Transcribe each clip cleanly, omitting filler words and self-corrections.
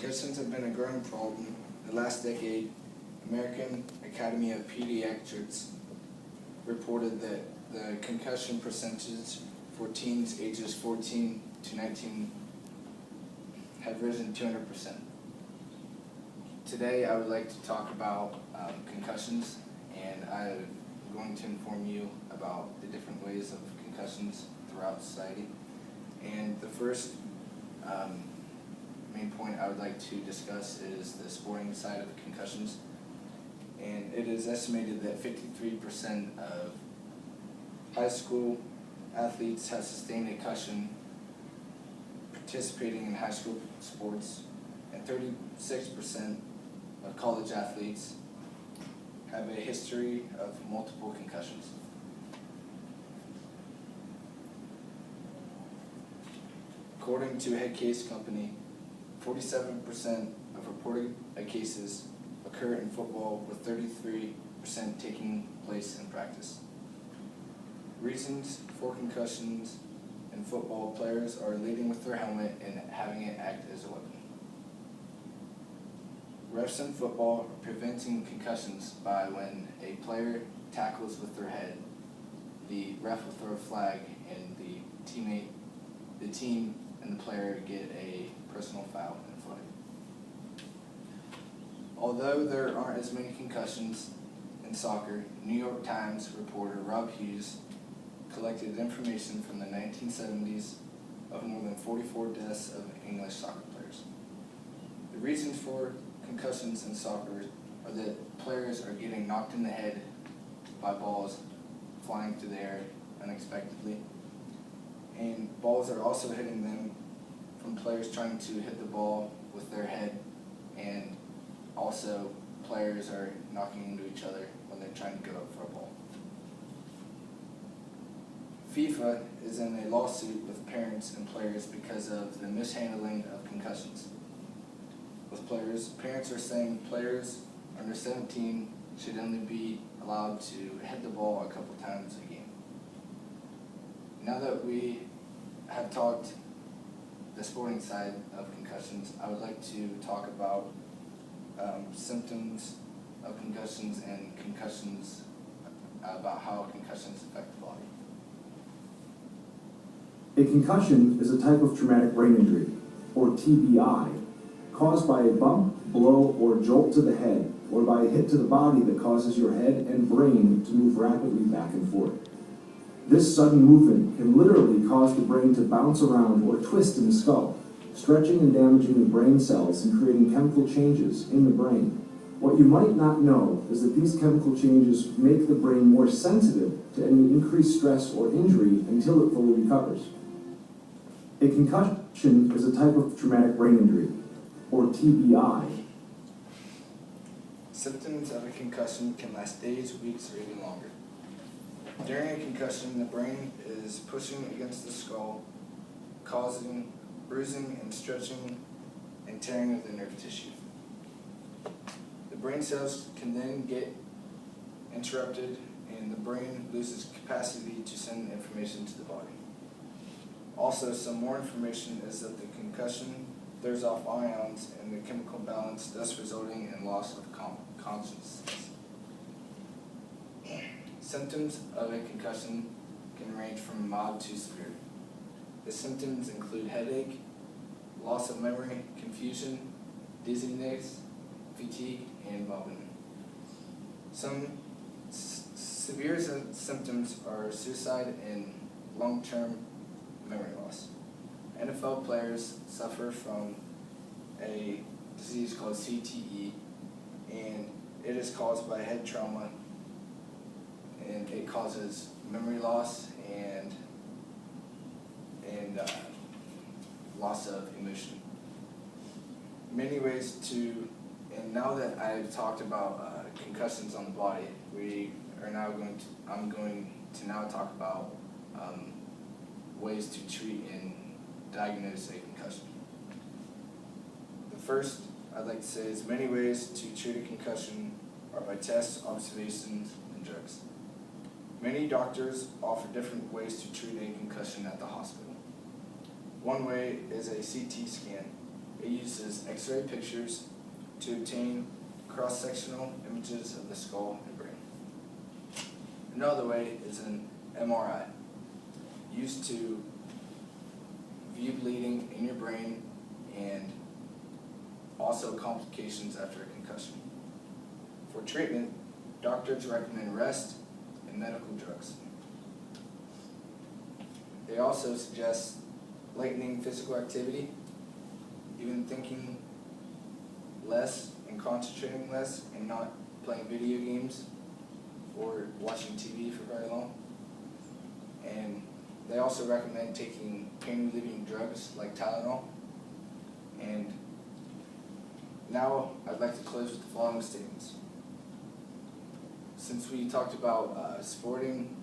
Concussions have been a growing problem. In the last decade, American Academy of Pediatrics reported that the concussion percentage for teens ages 14 to 19 had risen 200%. Today I would like to talk about concussions, and I'm going to inform you about the different ways of concussions throughout society. And the first main point I would like to discuss is the sporting side of concussions. And it is estimated that 53% of high school athletes have sustained a concussion participating in high school sports, and 36% of college athletes have a history of multiple concussions. According to Head Case Company, 47% of reported cases occur in football, with 33% taking place in practice. Reasons for concussions in football: players are leading with their helmet and having it act as a weapon. Refs in football are preventing concussions by when a player tackles with their head, the ref will throw a flag, and the team and the player get a personal foul and flag. Although there aren't as many concussions in soccer, New York Times reporter Rob Hughes collected information from the 1970s of more than 44 deaths of English soccer players. The reasons for concussions in soccer are that players are getting knocked in the head by balls flying through the air unexpectedly, and balls are also hitting them from players trying to hit the ball with their head, and also players are knocking into each other when they're trying to go up for a ball. FIFA is in a lawsuit with parents and players because of the mishandling of concussions. With players, parents are saying players under 17 should only be allowed to hit the ball a couple times a game. Now that we have talked the sporting side of concussions, I would like to talk about symptoms of concussions and concussions, about how concussions affect the body. A concussion is a type of traumatic brain injury, or TBI, caused by a bump, blow, or jolt to the head, or by a hit to the body that causes your head and brain to move rapidly back and forth. This sudden movement can literally cause the brain to bounce around or twist in the skull, stretching and damaging the brain cells and creating chemical changes in the brain. What you might not know is that these chemical changes make the brain more sensitive to any increased stress or injury until it fully recovers. A concussion is a type of traumatic brain injury, or TBI. Symptoms of a concussion can last days, weeks, or even longer. During a concussion, the brain is pushing against the skull, causing bruising and stretching and tearing of the nerve tissue. The brain cells can then get interrupted, and the brain loses capacity to send information to the body. Also, some more information is that the concussion throws off ions in the chemical balance, thus resulting in loss of consciousness. Symptoms of a concussion can range from mild to severe. The symptoms include headache, loss of memory, confusion, dizziness, fatigue, and vomiting. Some severe symptoms are suicide and long-term memory loss. NFL players suffer from a disease called CTE, and it is caused by head trauma, and it causes memory loss and loss of emotion. Many ways to, and now that I've talked about concussions on the body, I'm going to now talk about ways to treat and diagnose a concussion. The first I'd like to say is many ways to treat a concussion are by tests, observations, and drugs. Many doctors offer different ways to treat a concussion at the hospital. One way is a CT scan. It uses X-ray pictures to obtain cross-sectional images of the skull and brain. Another way is an MRI, used to view bleeding in your brain and also complications after a concussion. For treatment, doctors recommend rest and medical drugs. They also suggest lightening physical activity, even thinking less and concentrating less and not playing video games or watching TV for very long. And they also recommend taking pain-relieving drugs like Tylenol. And now I'd like to close with the following statements. Since we talked about sporting,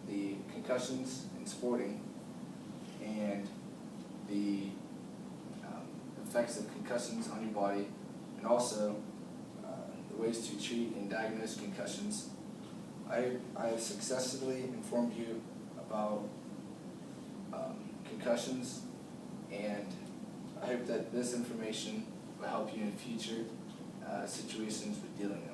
the concussions in sporting, and the effects of concussions on your body, and also the ways to treat and diagnose concussions, I have successfully informed you about concussions, and I hope that this information will help you in future situations with dealing with